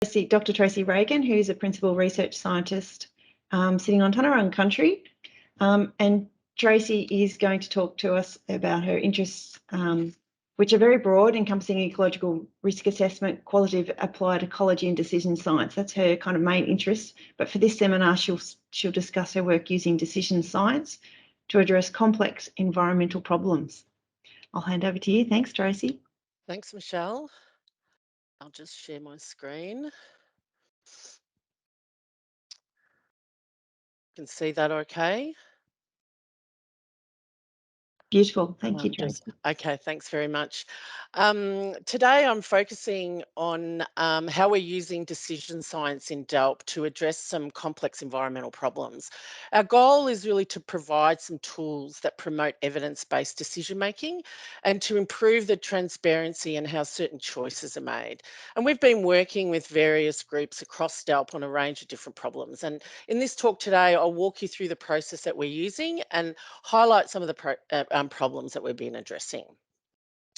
Dr. Tracey Regan, who's a principal research scientist sitting on Tanarung country. And Tracey is going to talk to us about her interests, which are very broad, encompassing ecological risk assessment, qualitative applied ecology and decision science. That's her kind of main interest. But for this seminar, she'll discuss her work using decision science to address complex environmental problems. I'll hand over to you. Thanks, Tracey. Thanks, Michelle. I'll just share my screen. You can see that okay? Beautiful. Thank you, Tracey. Okay, thanks very much. Today I'm focusing on how we're using decision science in DELP to address some complex environmental problems. Our goal is really to provide some tools that promote evidence-based decision making and to improve the transparency in how certain choices are made. And we've been working with various groups across DELP on a range of different problems. And in this talk today, I'll walk you through the process that we're using and highlight some of the problems that we've been addressing.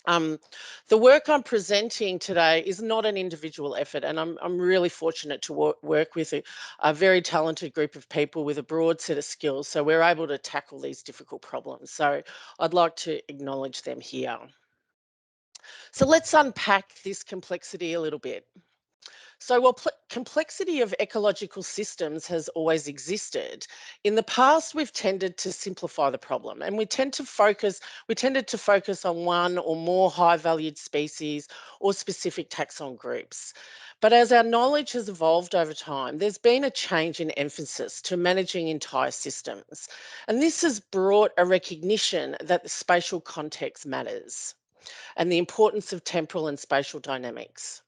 The work I'm presenting today is not an individual effort, and I'm really fortunate to work with a very talented group of people with a broad set of skills, so we're able to tackle these difficult problems. So I'd like to acknowledge them here. So let's unpack this complexity a little bit. So while complexity of ecological systems has always existed, in the past we've tended to simplify the problem, and we tended to focus on one or more high-valued species or specific taxon groups. But as our knowledge has evolved over time, there's been a change in emphasis to managing entire systems. And this has brought a recognition that the spatial context matters and the importance of temporal and spatial dynamics.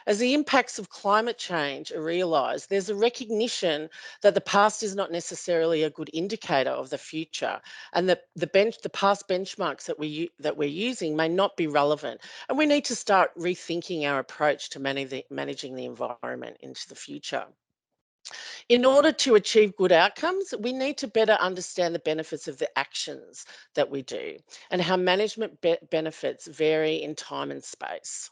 As the impacts of climate change are realised, there's a recognition that the past is not necessarily a good indicator of the future, and that the past benchmarks that we're using may not be relevant, and we need to start rethinking our approach to managing the environment into the future. In order to achieve good outcomes, we need to better understand the benefits of the actions that we do and how management benefits vary in time and space.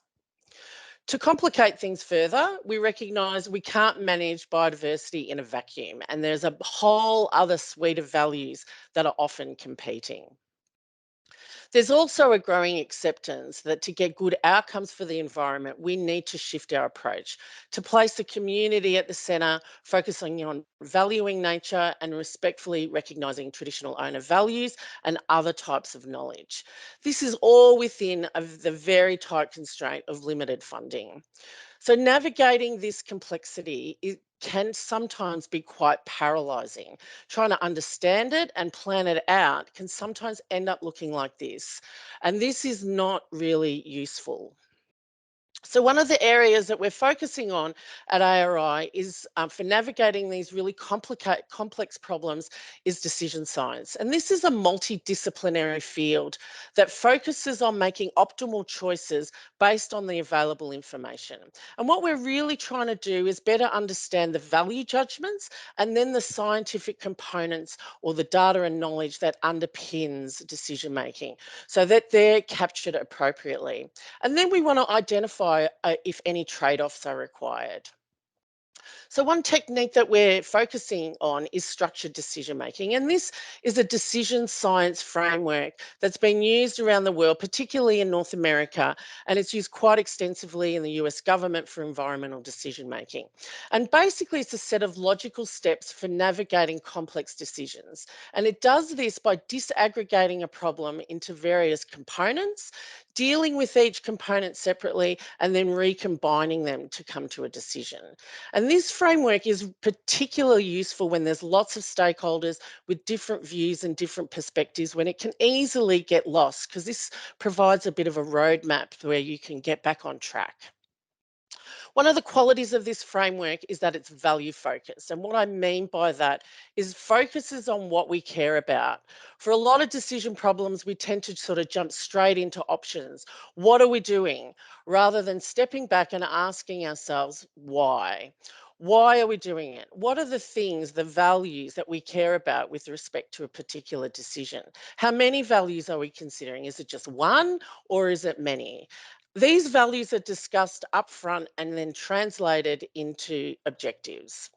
To complicate things further, we recognise we can't manage biodiversity in a vacuum, and there's a whole other suite of values that are often competing. There's also a growing acceptance that to get good outcomes for the environment, we need to shift our approach to place the community at the centre, focusing on valuing nature and respectfully recognising traditional owner values and other types of knowledge. This is all within the very tight constraint of limited funding. So navigating this complexity can sometimes be quite paralysing. Trying to understand it and plan it out can sometimes end up looking like this. And this is not really useful. So one of the areas that we're focusing on at ARI is for navigating these really complex problems is decision science. And this is a multidisciplinary field that focuses on making optimal choices based on the available information. And what we're really trying to do is better understand the value judgments and then the scientific components or the data and knowledge that underpins decision making so that they're captured appropriately. And then we want to identify if any trade-offs are required. So one technique that we're focusing on is structured decision making. And this is a decision science framework that's been used around the world, particularly in North America, and it's used quite extensively in the US government for environmental decision making. And basically it's a set of logical steps for navigating complex decisions. And it does this by disaggregating a problem into various components, dealing with each component separately, and then recombining them to come to a decision. And this framework is particularly useful when there's lots of stakeholders with different views and different perspectives, when it can easily get lost, because this provides a bit of a roadmap where you can get back on track. One of the qualities of this framework is that it's value focused. And what I mean by that is focuses on what we care about. For a lot of decision problems, we tend to sort of jump straight into options. What are we doing? Rather than stepping back and asking ourselves, why? Why are we doing it? What are the things, the values that we care about with respect to a particular decision? How many values are we considering? Is it just one or is it many? These values are discussed upfront and then translated into objectives.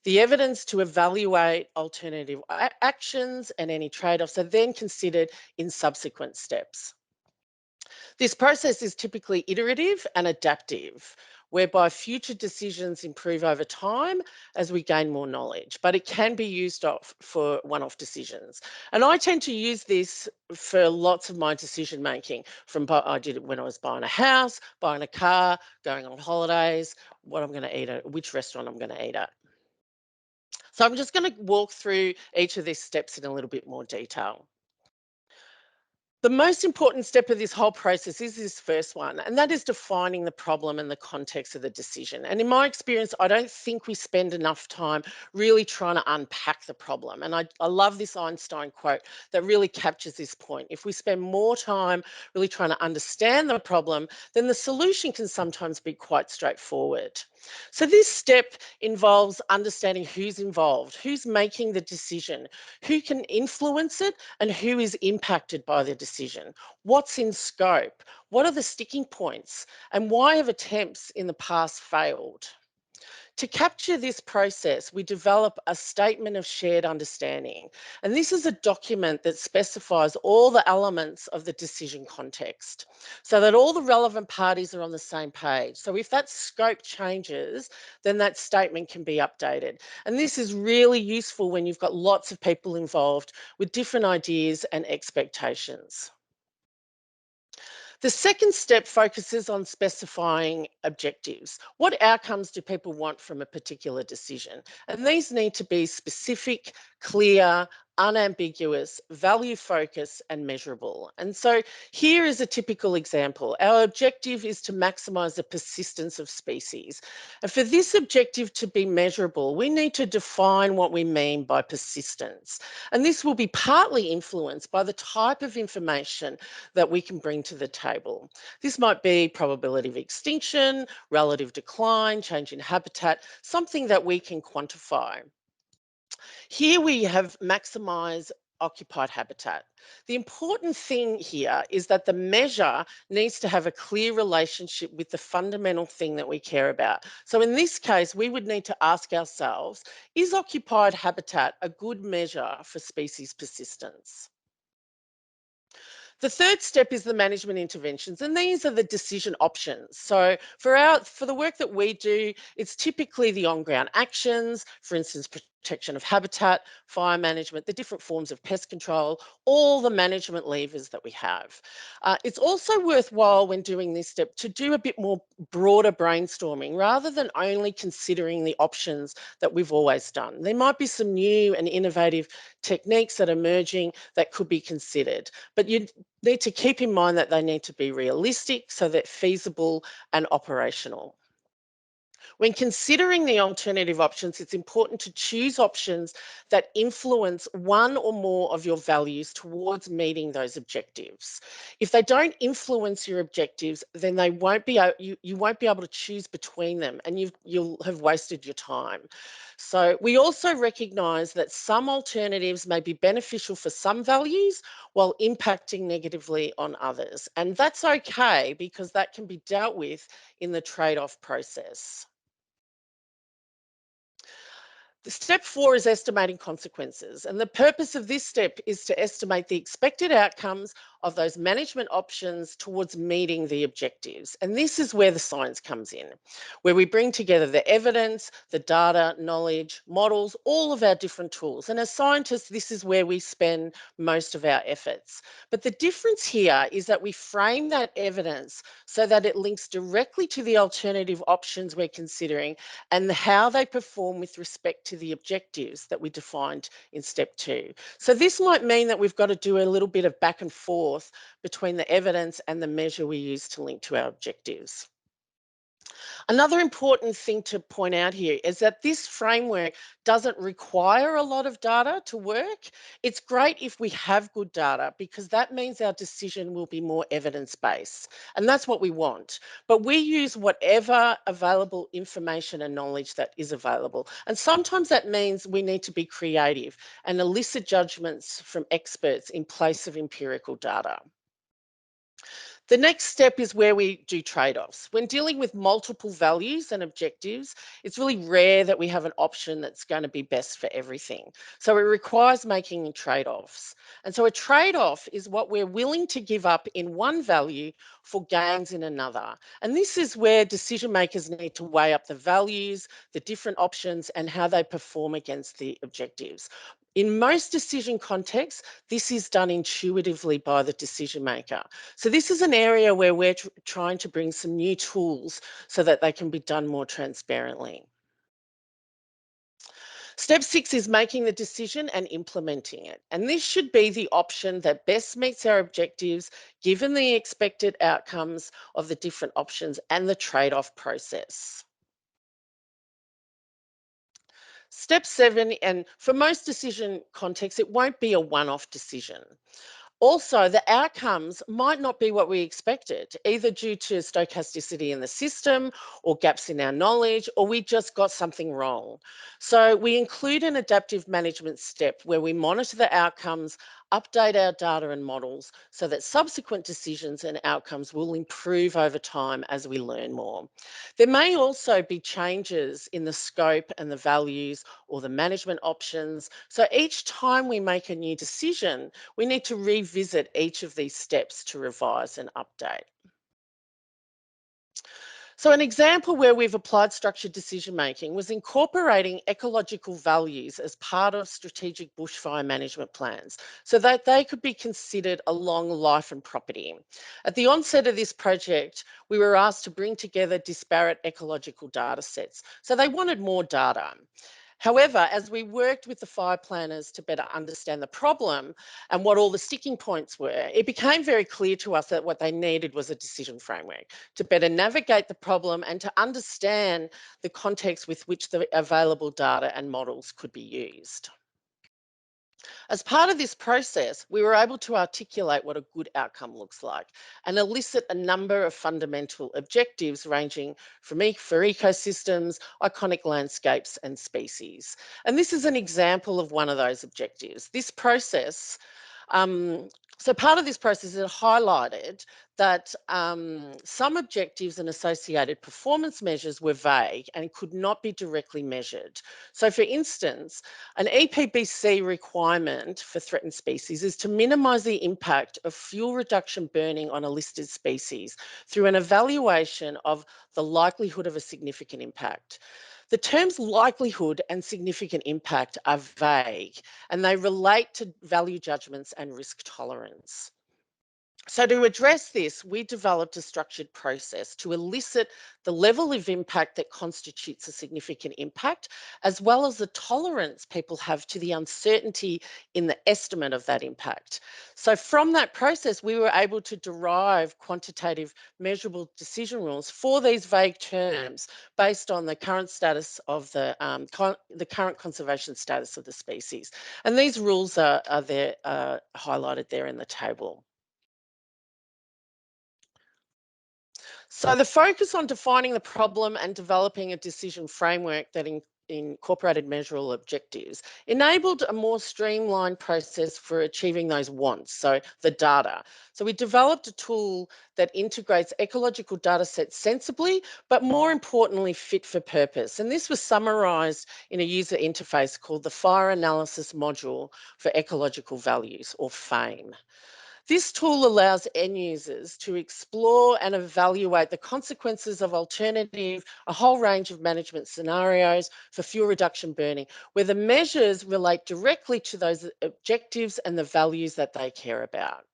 The evidence to evaluate alternative actions and any trade-offs are then considered in subsequent steps. This process is typically iterative and adaptive, whereby future decisions improve over time as we gain more knowledge, but it can be used for one-off decisions. And I tend to use this for lots of my decision making. I did it when I was buying a house, buying a car, going on holidays, what I'm going to eat at, which restaurant I'm going to eat at. So I'm just going to walk through each of these steps in a little bit more detail. The most important step of this whole process is this first one, and that is defining the problem and the context of the decision. And in my experience, I don't think we spend enough time really trying to unpack the problem. And I love this Einstein quote that really captures this point. If we spend more time really trying to understand the problem, then the solution can sometimes be quite straightforward. So this step involves understanding who's involved, who's making the decision, who can influence it, and who is impacted by the decision. What's in scope? What are the sticking points? And why have attempts in the past failed? To capture this process, we develop a statement of shared understanding. And this is a document that specifies all the elements of the decision context so that all the relevant parties are on the same page. So if that scope changes, then that statement can be updated. And this is really useful when you've got lots of people involved with different ideas and expectations. The second step focuses on specifying objectives. What outcomes do people want from a particular decision? And these need to be specific, clear, unambiguous, value focused, and measurable. And so here is a typical example. Our objective is to maximise the persistence of species. And for this objective to be measurable, we need to define what we mean by persistence. And this will be partly influenced by the type of information that we can bring to the table. This might be probability of extinction, relative decline, change in habitat, something that we can quantify. Here we have maximise occupied habitat. The important thing here is that the measure needs to have a clear relationship with the fundamental thing that we care about. So in this case, we would need to ask ourselves, is occupied habitat a good measure for species persistence? The third step is the management interventions, and these are the decision options. So for the work that we do, it's typically the on-ground actions, for instance, protection of habitat, fire management, the different forms of pest control, all the management levers that we have. It's also worthwhile when doing this step to do a bit more broader brainstorming rather than only considering the options that we've always done. There might be some new and innovative techniques that are emerging that could be considered, but you need to keep in mind that they need to be realistic so that feasible and operational. When considering the alternative options, it's important to choose options that influence one or more of your values towards meeting those objectives. If they don't influence your objectives, then they won't be you won't be able to choose between them, and you'll have wasted your time. So we also recognise that some alternatives may be beneficial for some values while impacting negatively on others, and that's okay because that can be dealt with in the trade-off process. The step 4 is estimating consequences. And the purpose of this step is to estimate the expected outcomes of those management options towards meeting the objectives. And this is where the science comes in, where we bring together the evidence, the data, knowledge, models, all of our different tools. And as scientists, this is where we spend most of our efforts. But the difference here is that we frame that evidence so that it links directly to the alternative options we're considering and how they perform with respect to the objectives that we defined in step 2. So this might mean that we've got to do a little bit of back and forth between the evidence and the measure we use to link to our objectives. Another important thing to point out here is that this framework doesn't require a lot of data to work. It's great if we have good data because that means our decision will be more evidence-based, and that's what we want. But we use whatever available information and knowledge that is available. And sometimes that means we need to be creative and elicit judgments from experts in place of empirical data. The next step is where we do trade-offs. When dealing with multiple values and objectives, it's really rare that we have an option that's going to be best for everything. So it requires making trade-offs. And so a trade-off is what we're willing to give up in one value for gains in another. And this is where decision makers need to weigh up the values, the different options, and how they perform against the objectives. In most decision contexts, this is done intuitively by the decision maker. So this is an area where we're trying to bring some new tools so that they can be done more transparently. Step 6 is making the decision and implementing it. And this should be the option that best meets our objectives, given the expected outcomes of the different options and the trade-off process. Step 7, and for most decision contexts, it won't be a one-off decision. Also, the outcomes might not be what we expected, either due to stochasticity in the system or gaps in our knowledge, or we just got something wrong. So we include an adaptive management step where we monitor the outcomes, update our data and models so that subsequent decisions and outcomes will improve over time as we learn more. There may also be changes in the scope and the values or the management options. So each time we make a new decision, we need to revisit each of these steps to revise and update. So an example where we've applied structured decision making was incorporating ecological values as part of strategic bushfire management plans so that they could be considered along life and property. At the onset of this project, we were asked to bring together disparate ecological data sets. So they wanted more data. However, as we worked with the fire planners to better understand the problem and what all the sticking points were, it became very clear to us that what they needed was a decision framework to better navigate the problem and to understand the context with which the available data and models could be used. As part of this process, we were able to articulate what a good outcome looks like and elicit a number of fundamental objectives ranging from for ecosystems, iconic landscapes and species. And this is an example of one of those objectives. This process so part of this process it highlighted that some objectives and associated performance measures were vague and could not be directly measured. So for instance, an EPBC requirement for threatened species is to minimise the impact of fuel reduction burning on a listed species through an evaluation of the likelihood of a significant impact. The terms likelihood and significant impact are vague and they relate to value judgments and risk tolerance. So to address this, we developed a structured process to elicit the level of impact that constitutes a significant impact, as well as the tolerance people have to the uncertainty in the estimate of that impact. So from that process, we were able to derive quantitative measurable decision rules for these vague terms based on the current status of the current conservation status of the species. And these rules are there, highlighted there in the table. So the focus on defining the problem and developing a decision framework that incorporated measurable objectives enabled a more streamlined process for achieving those wants, so the data. So we developed a tool that integrates ecological data sets sensibly, but more importantly, fit for purpose. And this was summarised in a user interface called the Fire Analysis Module for Ecological Values, or FAME. This tool allows end users to explore and evaluate the consequences of a whole range of management scenarios for fuel reduction burning, where the measures relate directly to those objectives and the values that they care about.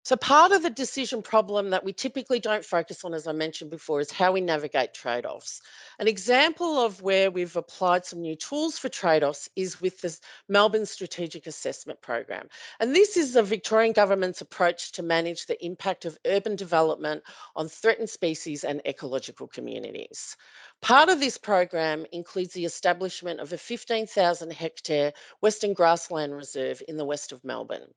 So part of the decision problem that we typically don't focus on, as I mentioned before, is how we navigate trade-offs. An example of where we've applied some new tools for trade-offs is with the Melbourne Strategic Assessment Program. And this is the Victorian Government's approach to manage the impact of urban development on threatened species and ecological communities. Part of this program includes the establishment of a 15,000 hectare Western Grassland Reserve in the west of Melbourne.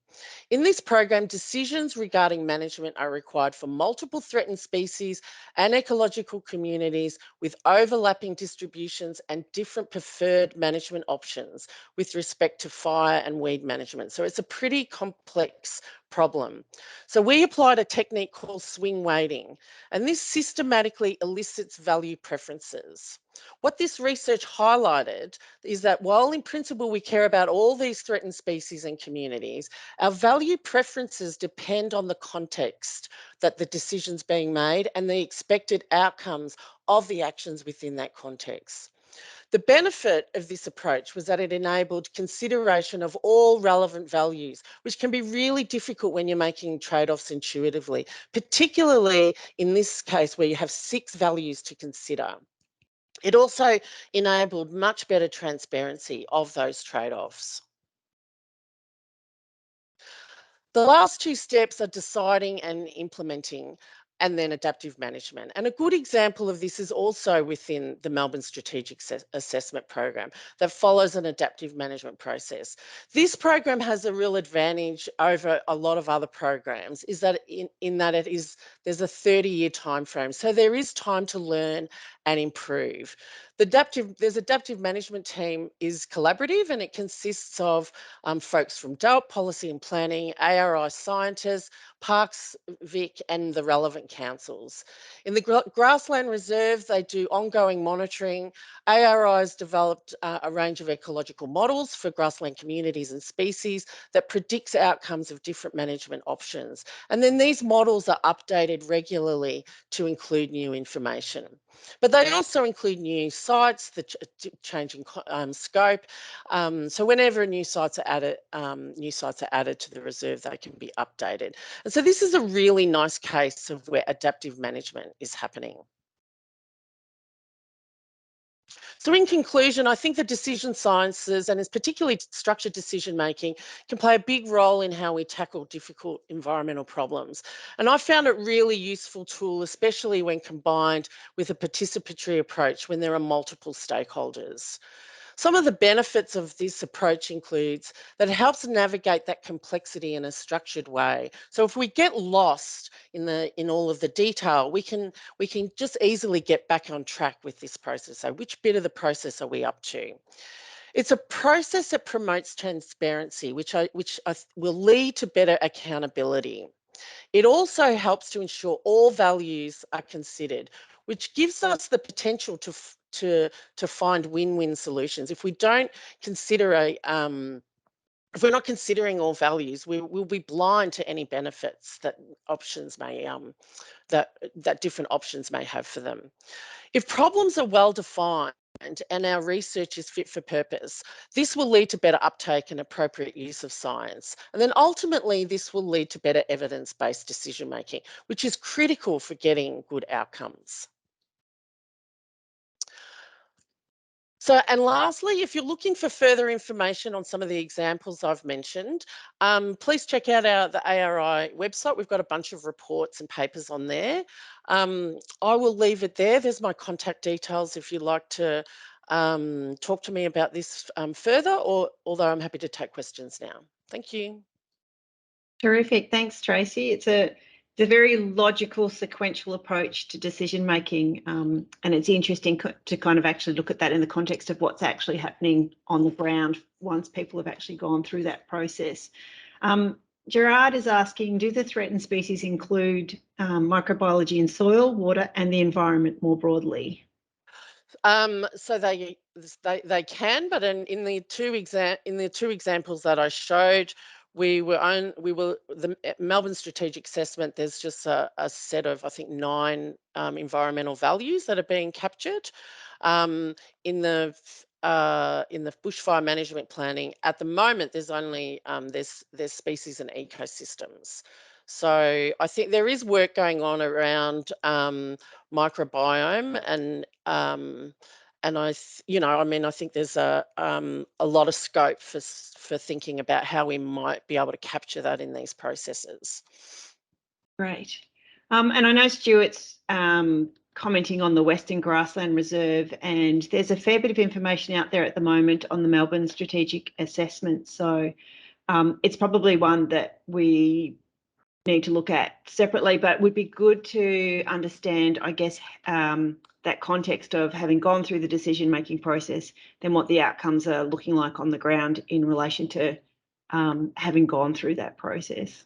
In this program, decisions regarding management are required for multiple threatened species and ecological communities with overlapping distributions and different preferred management options with respect to fire and weed management. So it's a pretty complex problem. So we applied a technique called swing weighting, and this systematically elicits value preferences. What this research highlighted is that while in principle we care about all these threatened species and communities, our value preferences depend on the context that the decision's being made and the expected outcomes of the actions within that context. The benefit of this approach was that it enabled consideration of all relevant values, which can be really difficult when you're making trade-offs intuitively, particularly in this case where you have 6 values to consider. It also enabled much better transparency of those trade-offs. The last 2 steps are deciding and implementing, and then adaptive management. And a good example of this is also within the Melbourne Strategic Assessment Program that follows an adaptive management process. This program has a real advantage over a lot of other programs, is that in that there's a 30-year time frame. So there is time to learn and improve. There's adaptive management team is collaborative, and it consists of folks from DELWP, policy and planning, ARI scientists, Parks, Vic, and the relevant councils. In the Grassland Reserve, they do ongoing monitoring. ARI has developed a range of ecological models for grassland communities and species that predicts outcomes of different management options. And then these models are updated regularly to include new information. But they also include new sites, the changing scope. So whenever new sites are added to the reserve, they can be updated. And so this is a really nice case of where adaptive management is happening. So in conclusion, I think the decision sciences, and it's particularly structured decision making, can play a big role in how we tackle difficult environmental problems. And I found it really useful tool, especially when combined with a participatory approach when there are multiple stakeholders. Some of the benefits of this approach includes that it helps navigate that complexity in a structured way. So if we get lost in all of the detail, we can just easily get back on track with this process. So which bit of the process are we up to? It's a process that promotes transparency, which will lead to better accountability. It also helps to ensure all values are considered, which gives us the potential to find win-win solutions. If we don't consider if we're not considering all values, we'll be blind to any benefits that options may that different options may have for them. If problems are well defined and our research is fit for purpose, this will lead to better uptake and appropriate use of science. And then ultimately, this will lead to better evidence-based decision making, which is critical for getting good outcomes. So, and lastly, if you're looking for further information on some of the examples I've mentioned, please check out the ARI website. We've got a bunch of reports and papers on there. I will leave it there. There's my contact details if you'd like to talk to me about this further, although I'm happy to take questions now. Thank you. Terrific. Thanks, Tracey. It's a very logical, sequential approach to decision making, and it's interesting to kind of actually look at that in the context of what's actually happening on the ground once people have actually gone through that process. Gerard is asking, do the threatened species include microbiology in soil, water, and the environment more broadly? So they can, but in the two examples that I showed, the Melbourne Strategic Assessment. There's just a set of, I think, 9 environmental values that are being captured. In the bushfire management planning at the moment, there's only there's species and ecosystems. So I think there is work going on around microbiome and I think there's a lot of scope for thinking about how we might be able to capture that in these processes. Great. And I know Stuart's commenting on the Western Grassland Reserve, and there's a fair bit of information out there at the moment on the Melbourne Strategic Assessment. So it's probably one that we need to look at separately, but would be good to understand, I guess, that context of having gone through the decision-making process, then what the outcomes are looking like on the ground in relation to having gone through that process.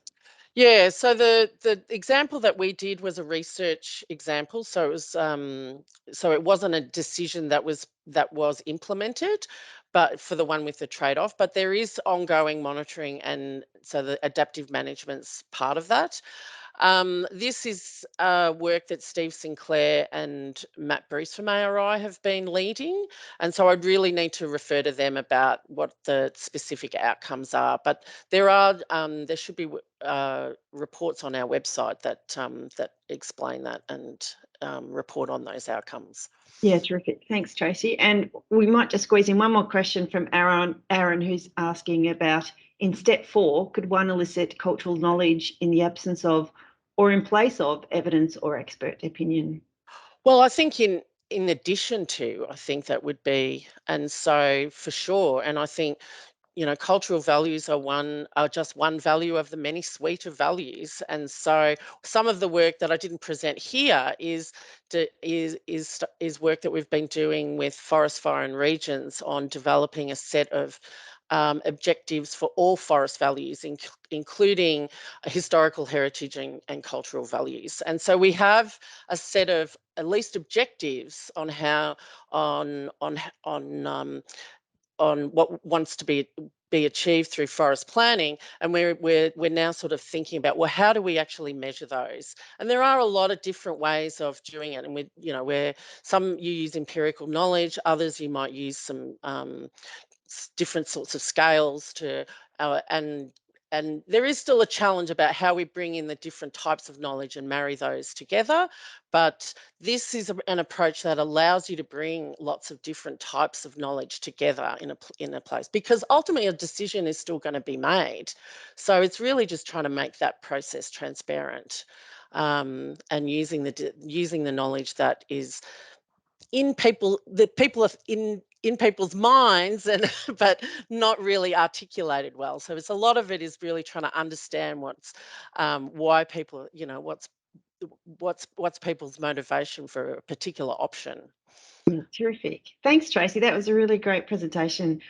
Yeah, so the example that we did was a research example. So it wasn't a decision that was implemented, but for the one with the trade-off. But there is ongoing monitoring, and so the adaptive management's part of that. This is work that Steve Sinclair and Matt Bruce from ARI have been leading. And so I'd really need to refer to them about what the specific outcomes are. But there should be reports on our website that explain that and report on those outcomes. Yeah, terrific. Thanks, Tracey. And we might just squeeze in one more question from Aaron, who's asking about, in step 4, could one elicit cultural knowledge in the absence of or in place of evidence or expert opinion? Well, I think in addition to, I think that would be, and so for sure, and I think, you know, cultural values are just one value of the many suite of values. And so some of the work that I didn't present here is work that we've been doing with forest fire and regions on developing a set of objectives for all forest values, including historical heritage and cultural values. And so we have a set of at least objectives on how on what wants to be achieved through forest planning, and we're now sort of thinking about, well, how do we actually measure those? And there are a lot of different ways of doing it, and where some you use empirical knowledge, others you might use some different sorts of scales to and there is still a challenge about how we bring in the different types of knowledge and marry those together. But this is an approach that allows you to bring lots of different types of knowledge together in a place, because ultimately a decision is still going to be made. So it's really just trying to make that process transparent, and using the knowledge that is in people's minds, and but not really articulated well. So it's a lot of it is really trying to understand why people, what's people's motivation for a particular option. Terrific. Thanks, Tracey. That was a really great presentation.